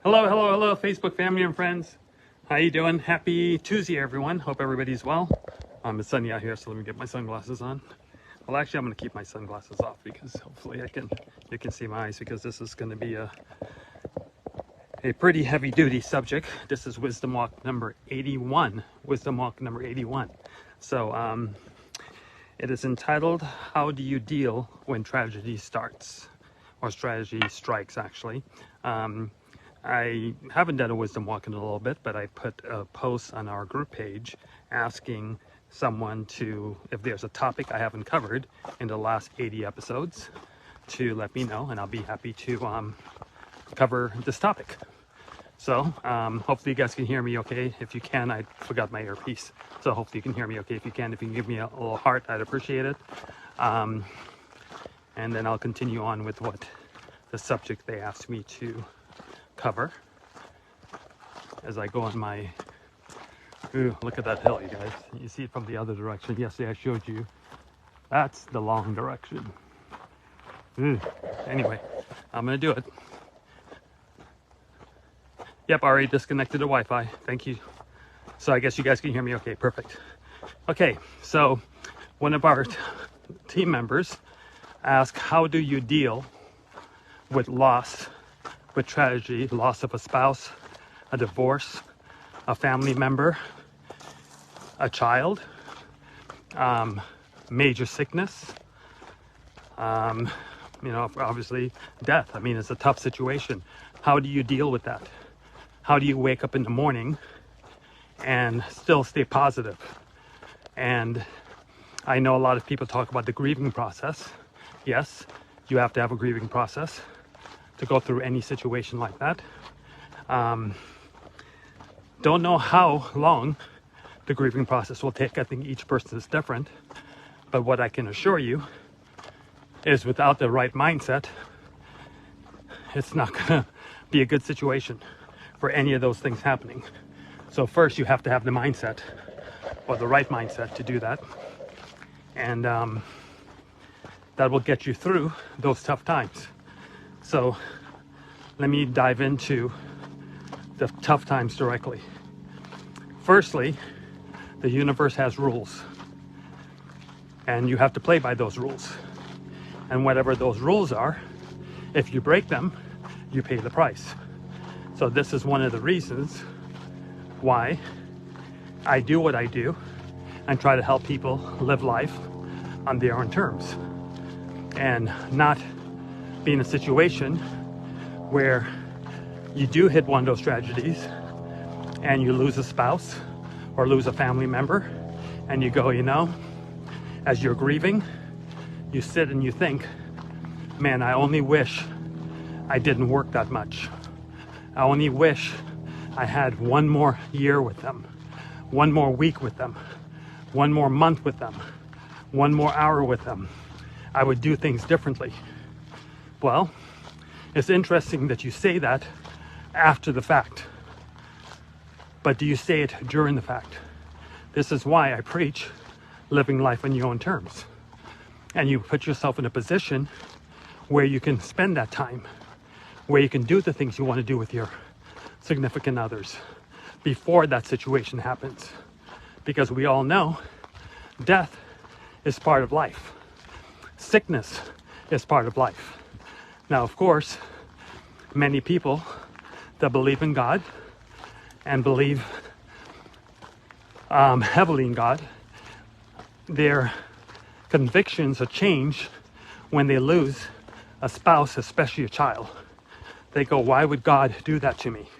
Hello, hello, hello, Facebook family and friends. How you doing? Happy Tuesday, everyone. Hope everybody's well. It's sunny out here, so let me get my sunglasses on. Well, actually, I'm going to keep my sunglasses off because hopefully you can see my eyes, because this is going to be a pretty heavy-duty subject. This is Wisdom Walk number 81. Wisdom Walk number 81. So it is entitled, "How Do You Deal When Tragedy Starts?" Or Strategy Strikes, actually. I haven't done a wisdom walk in a little bit, but I put a post on our group page asking someone to, if there's a topic I haven't covered in the last 80 episodes, to let me know, and I'll be happy to cover this topic. So hopefully you guys can hear me okay. If you can, I forgot my earpiece, so hopefully you can hear me okay. If you can give me a little heart, I'd appreciate it. And then I'll continue on with what the subject they asked me to cover as I go on my... Ooh, look at that hill, you guys. You see it from the other direction. Yesterday I showed you. That's the long direction. Ooh. Anyway, I'm gonna do it. Yep, already disconnected the Wi-Fi. Thank you. So I guess you guys can hear me okay. Perfect. Okay, so one of our team members asked, how do you deal with loss, with tragedy, loss of a spouse, a divorce, a family member, a child, major sickness, obviously death. I mean, it's a tough situation. How do you deal with that? How do you wake up in the morning and still stay positive? And I know a lot of people talk about the grieving process. Yes, you have to have a grieving process to go through any situation like that. Don't know how long the grieving process will take. I think each person is different. But what I can assure you is, without the right mindset, it's not gonna be a good situation for any of those things happening. So first you have to have the mindset, or the right mindset, to do that. And that will get you through those tough times. So let me dive into the tough times directly. Firstly, the universe has rules, and you have to play by those rules. And whatever those rules are, if you break them, you pay the price. So this is one of the reasons why I do what I do and try to help people live life on their own terms, and not be in a situation where you do hit one of those tragedies and you lose a spouse or lose a family member, and you go, as you're grieving, you sit and you think, man, I only wish I didn't work that much. I only wish I had one more year with them, one more week with them, one more month with them, one more hour with them. I would do things differently. Well, it's interesting that you say that after the fact, but do you say it during the fact? This is why I preach living life on your own terms. And you put yourself in a position where you can spend that time, where you can do the things you want to do with your significant others before that situation happens. Because we all know death is part of life. Sickness is part of life. Now, of course, many people that believe in God and believe heavily in God, their convictions are changed when they lose a spouse, especially a child. They go, why would God do that to me?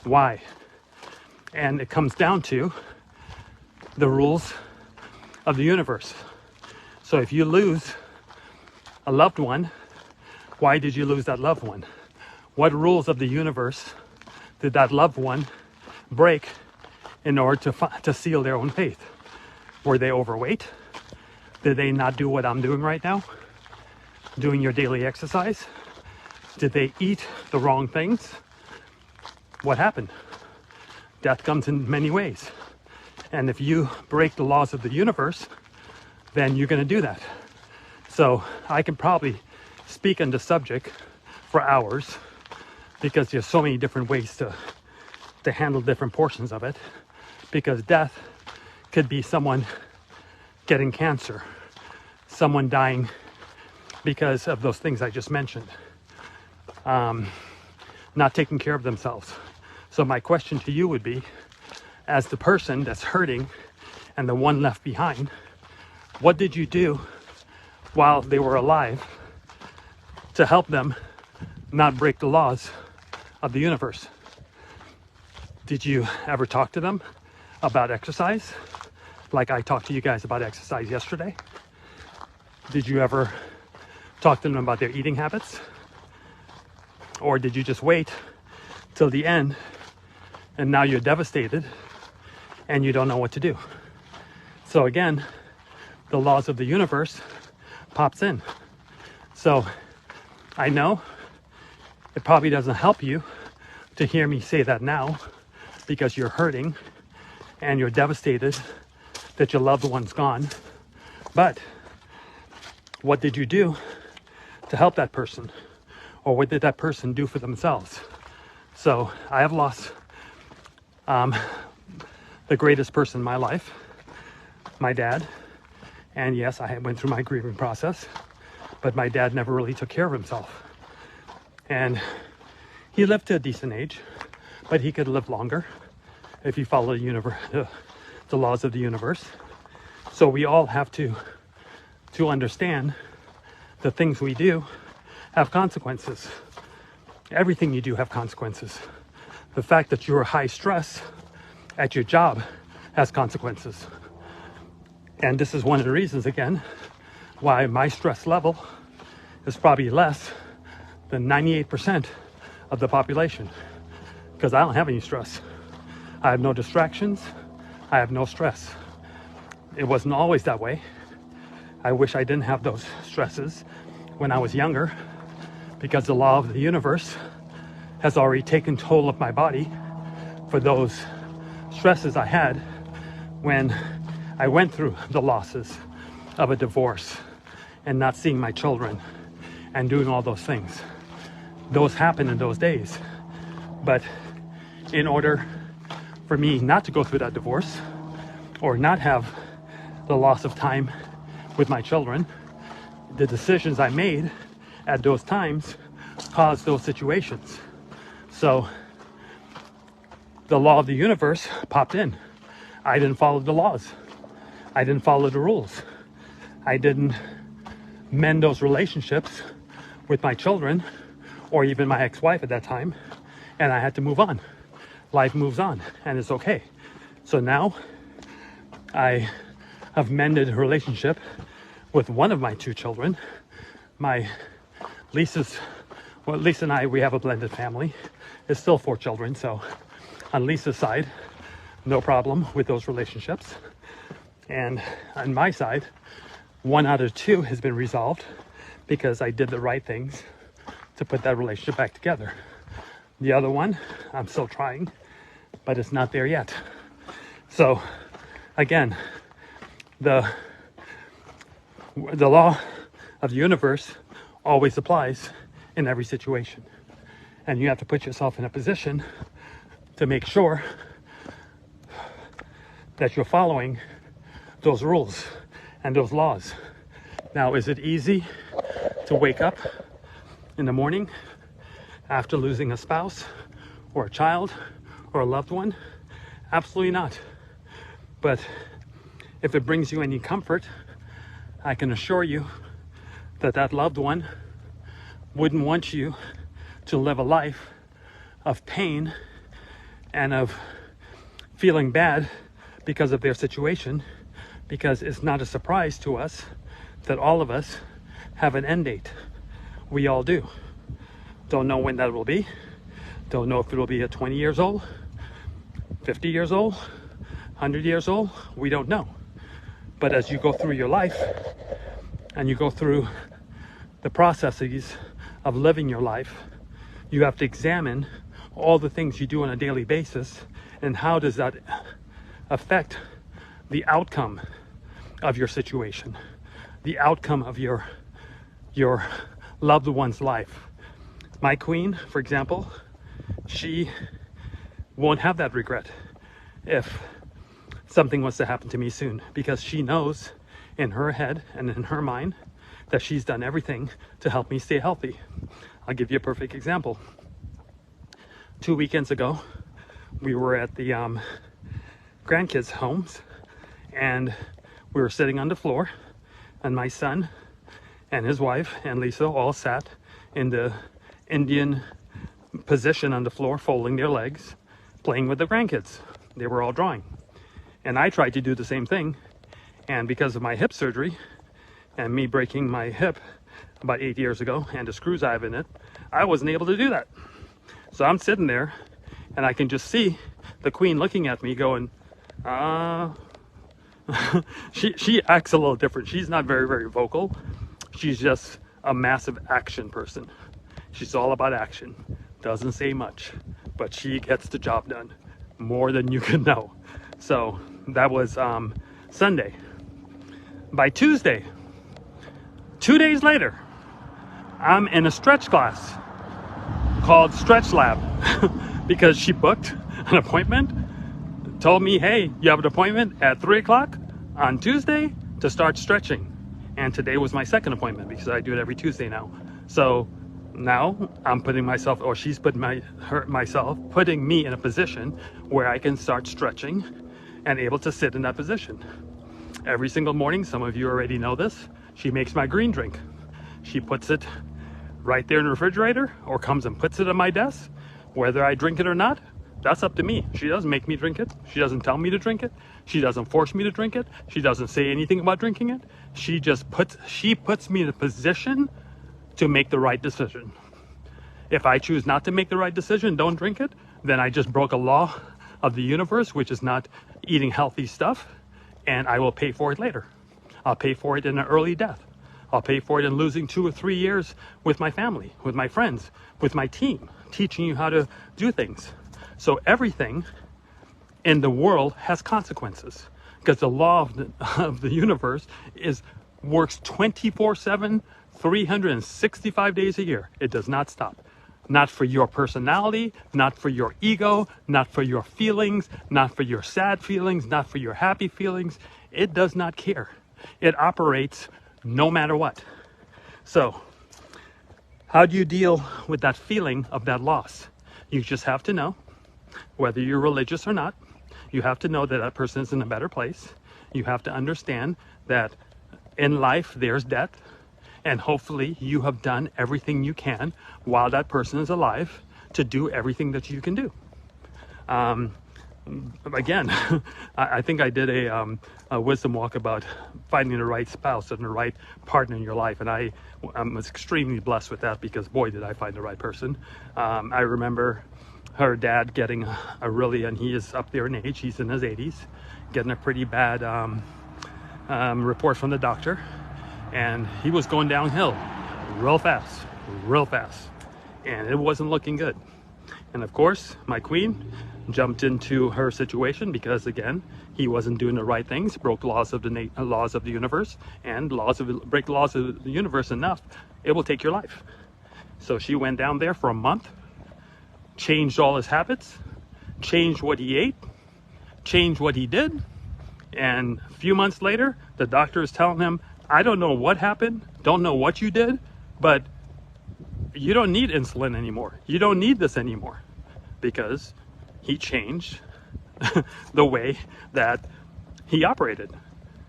Why? And it comes down to the rules of the universe. So if you lose a loved one, why did you lose that loved one? What rules of the universe did that loved one break in order to seal their own faith? Were they overweight? Did they not do what I'm doing right now? Doing your daily exercise? Did they eat the wrong things? What happened? Death comes in many ways. And if you break the laws of the universe, then you're going to do that. So I can probably speak on the subject for hours, because there's so many different ways to handle different portions of it, because death could be someone getting cancer, someone dying because of those things I just mentioned, not taking care of themselves. So my question to you would be, as the person that's hurting and the one left behind, what did you do while they were alive to help them not break the laws of the universe? Did you ever talk to them about exercise, like I talked to you guys about exercise yesterday? Did you ever talk to them about their eating habits? Or did you just wait till the end and now you're devastated and you don't know what to do? So again, the laws of the universe pops in. So I know it probably doesn't help you to hear me say that now, because you're hurting and you're devastated that your loved one's gone. But what did you do to help that person? Or what did that person do for themselves? So I have lost the greatest person in my life, my dad. And yes, I went through my grieving process, but my dad never really took care of himself. And he lived to a decent age, but he could live longer if he followed the laws of the universe. So we all have to understand the things we do have consequences. Everything you do have consequences. The fact that you're high stress at your job has consequences. And this is one of the reasons, again, why my stress level is probably less than 98% of the population, because I don't have any stress. I have no distractions. I have no stress. It wasn't always that way. I wish I didn't have those stresses when I was younger, because the law of the universe has already taken toll of my body for those stresses I had when I went through the losses of a divorce and not seeing my children and doing all those things. Those happened in those days. But in order for me not to go through that divorce or not have the loss of time with my children, the decisions I made at those times caused those situations. So the law of the universe popped in. I didn't follow the laws. I didn't follow the rules. I didn't mend those relationships with my children or even my ex-wife at that time, and I had to move on. Life moves on, and it's okay. So now I have mended a relationship with one of my two children. Lisa and I, we have a blended family. It's still 4 children, so on Lisa's side, no problem with those relationships. And on my side, 1 out of 2 has been resolved because I did the right things to put that relationship back together. The other one, I'm still trying, but it's not there yet. So again, the law of the universe always applies in every situation. And you have to put yourself in a position to make sure that you're following those rules and those laws. Now, is it easy to wake up in the morning after losing a spouse or a child or a loved one? Absolutely not. But if it brings you any comfort, I can assure you that that loved one wouldn't want you to live a life of pain and of feeling bad because of their situation, because it's not a surprise to us that all of us have an end date. We all do. Don't know when that will be. Don't know if it will be at 20 years old, 50 years old, 100 years old. We don't know. But as you go through your life and you go through the processes of living your life, you have to examine all the things you do on a daily basis and how does that affect the outcome of your situation, the outcome of your loved one's life. My queen, for example, she won't have that regret if something was to happen to me soon, because she knows in her head and in her mind that she's done everything to help me stay healthy. I'll give you a perfect example. 2 weekends ago, we were at the grandkids' homes, and we were sitting on the floor, and my son and his wife and Lisa all sat in the Indian position on the floor, folding their legs, playing with the grandkids. They were all drawing. And I tried to do the same thing, and because of my hip surgery and me breaking my hip about 8 years ago and the screws I have in it, I wasn't able to do that. So I'm sitting there, and I can just see the queen looking at me going, she acts a little different. She's not very vocal. She's just a massive action person. She's all about action. Doesn't say much, but she gets the job done more than you can know. So that was Sunday. By Tuesday, 2 days later, I'm in a stretch class called Stretch Lab because she booked an appointment, told me, hey, you have an appointment at 3 o'clock on Tuesday to start stretching. And today was my second appointment because I do it every Tuesday now. So now I'm putting myself, or she's putting putting me in a position where I can start stretching and able to sit in that position. Every single morning, some of you already know this, she makes my green drink. She puts it right there in the refrigerator or comes and puts it on my desk. Whether I drink it or not, that's up to me. She doesn't make me drink it. She doesn't tell me to drink it. She doesn't force me to drink it. She doesn't say anything about drinking it. She puts me in a position to make the right decision. If I choose not to make the right decision, don't drink it, then I just broke a law of the universe, which is not eating healthy stuff, and I will pay for it later. I'll pay for it in an early death. I'll pay for it in losing 2 or 3 years with my family, with my friends, with my team, teaching you how to do things. So everything in the world has consequences, because the law of the universe works 24/7, 365 days a year. It does not stop. Not for your personality, not for your ego, not for your feelings, not for your sad feelings, not for your happy feelings. It does not care. It operates no matter what. So, how do you deal with that feeling of that loss? You just have to know, whether you're religious or not, you have to know that that person is in a better place. You have to understand that in life there's death, and hopefully you have done everything you can while that person is alive to do everything that you can do. Again, I think I did a wisdom walk about finding the right spouse and the right partner in your life, and I was extremely blessed with that, because boy did I find the right person. I remember her dad getting and he is up there in age, he's in his 80s, getting a pretty bad report from the doctor, and he was going downhill real fast, and it wasn't looking good. And of course, my queen jumped into her situation, because again, he wasn't doing the right things, broke laws of the universe, and break laws of the universe enough, it will take your life. So she went down there for a month, changed all his habits, changed what he ate, changed what he did, and a few months later, the doctor is telling him, I don't know what happened, don't know what you did, but you don't need insulin anymore. You don't need this anymore, because he changed the way that he operated,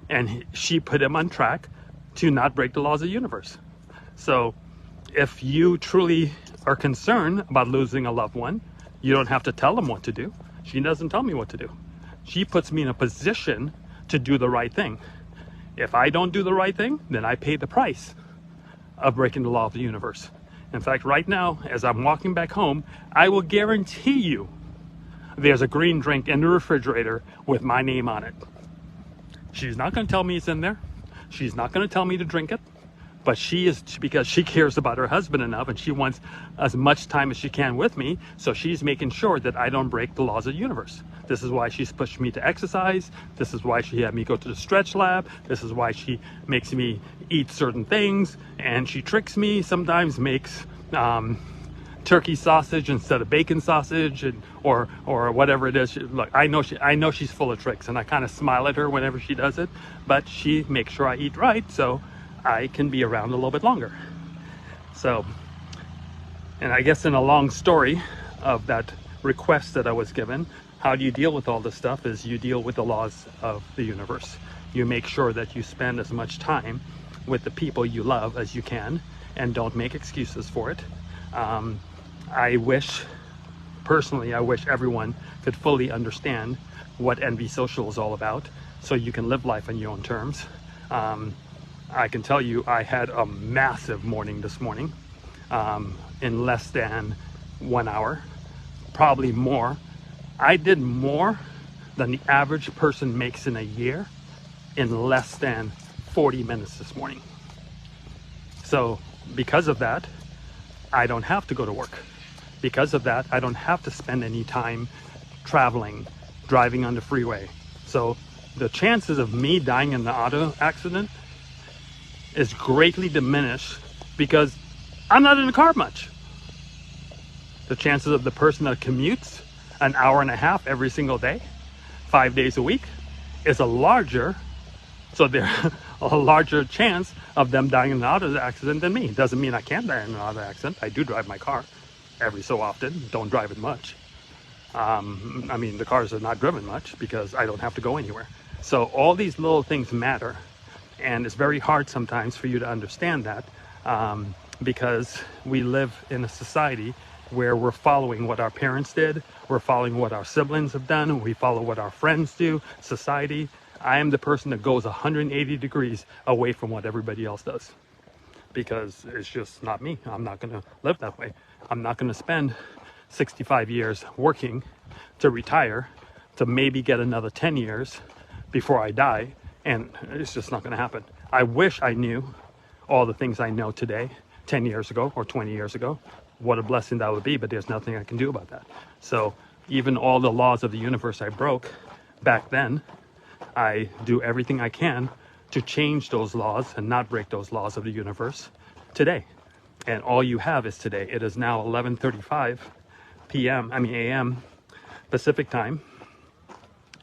and she put him on track to not break the laws of the universe. So if you truly are concerned about losing a loved one, you don't have to tell them what to do. She doesn't tell me what to do. She puts me in a position to do the right thing. If I don't do the right thing, then I pay the price of breaking the law of the universe. In fact, right now, as I'm walking back home, I will guarantee you there's a green drink in the refrigerator with my name on it. She's not going to tell me it's in there. She's not going to tell me to drink it. But because she cares about her husband enough, and she wants as much time as she can with me, so she's making sure that I don't break the laws of the universe. This is why she's pushed me to exercise. This is why she had me go to the Stretch Lab. This is why she makes me eat certain things, and she tricks me, sometimes makes turkey sausage instead of bacon sausage, and or whatever it is. Look, I know she's full of tricks, and I kind of smile at her whenever she does it, but she makes sure I eat right so I can be around a little bit longer. So, and I guess in a long story of that request that I was given, how do you deal with all this stuff is you deal with the laws of the universe. You make sure that you spend as much time with the people you love as you can, and don't make excuses for it. Personally, I wish everyone could fully understand what NV Social is all about, so you can live life on your own terms. I can tell you I had a massive morning this morning, in less than 1 hour, probably more. I did more than the average person makes in a year in less than 40 minutes this morning. So because of that, I don't have to go to work. Because of that, I don't have to spend any time traveling, driving on the freeway. So the chances of me dying in an auto accident is greatly diminished because I'm not in the car much. The chances of the person that commutes an hour and a half every single day, 5 days a week, is a larger chance of them dying in an auto accident than me. Doesn't mean I can't die in an auto accident. I do drive my car every so often, don't drive it much. I mean, the cars are not driven much because I don't have to go anywhere. So all these little things matter, and it's very hard sometimes for you to understand that, because we live in a society where we're following what our parents did, we're following what our siblings have done, we follow what our friends do, society. I am the person that goes 180 degrees away from what everybody else does, because it's just not me. I'm not going to live that way. I'm not going to spend 65 years working to retire to maybe get another 10 years before I die, and it's just not going to happen. I wish I knew all the things I know today 10 years ago or 20 years ago. What a blessing that would be, but there's nothing I can do about that. So even all the laws of the universe I broke back then, I do everything I can to change those laws and not break those laws of the universe today. And all you have is today. It is now 11:35 a.m. Pacific time,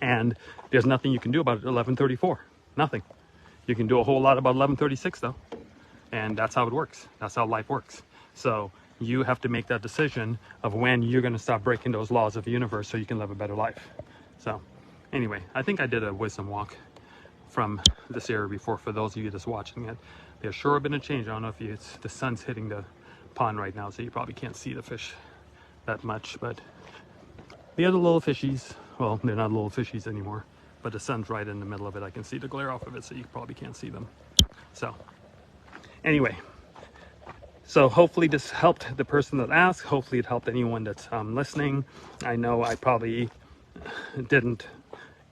and there's nothing you can do about it at 11:34. Nothing. You can do a whole lot about 11:36 though, and that's how it works. That's how life works. So you have to make that decision of when you're going to stop breaking those laws of the universe so you can live a better life. So anyway, I think I did a wisdom walk from this area before. For those of you that's watching it, there's sure been a change. I don't know if it's the sun's hitting the pond right now, so you probably can't see the fish that much, but the other little fishies, well, they're not little fishies anymore, but the sun's right in the middle of it. I can see the glare off of it, so you probably can't see them. So anyway, so hopefully this helped the person that asked. Hopefully it helped anyone that's listening. I know I probably didn't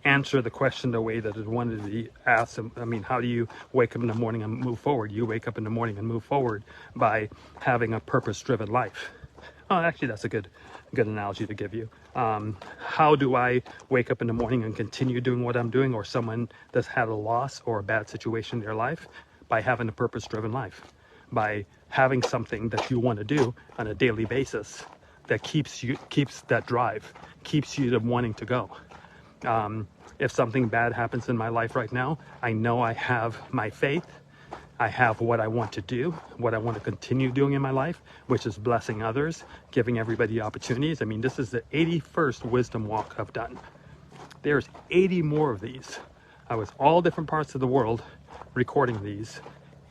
answer the question the way that it wanted to be asked. I mean, how do you wake up in the morning and move forward? You wake up in the morning and move forward by having a purpose-driven life. Oh, actually, that's a good analogy to give you. How do I wake up in the morning and continue doing what I'm doing, or someone that's had a loss or a bad situation in their life? By having a purpose-driven life, by having something that you want to do on a daily basis that keeps that drive, keeps you wanting to go. If something bad happens in my life right now, I know I have my faith. I have what I want to do, what I want to continue doing in my life, which is blessing others, giving everybody opportunities. I mean, this is the 81st wisdom walk I've done. There's 80 more of these. I was all different parts of the world recording these,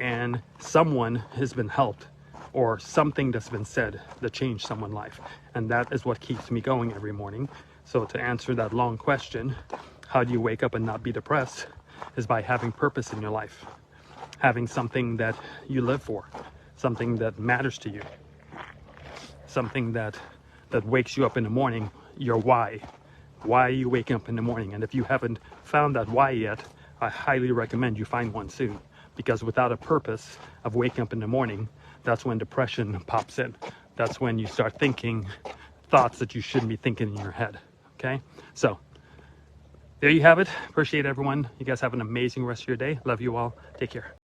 and someone has been helped, or something that's been said that changed someone's life. And that is what keeps me going every morning. So to answer that long question, how do you wake up and not be depressed, is by having purpose in your life. Having something that you live for, something that matters to you, something that wakes you up in the morning, your why. Why are you waking up in the morning? And if you haven't found that why yet, I highly recommend you find one soon, because without a purpose of waking up in the morning, that's when depression pops in. That's when you start thinking thoughts that you shouldn't be thinking in your head. Okay? So there you have it. Appreciate everyone. You guys have an amazing rest of your day. Love you all. Take care.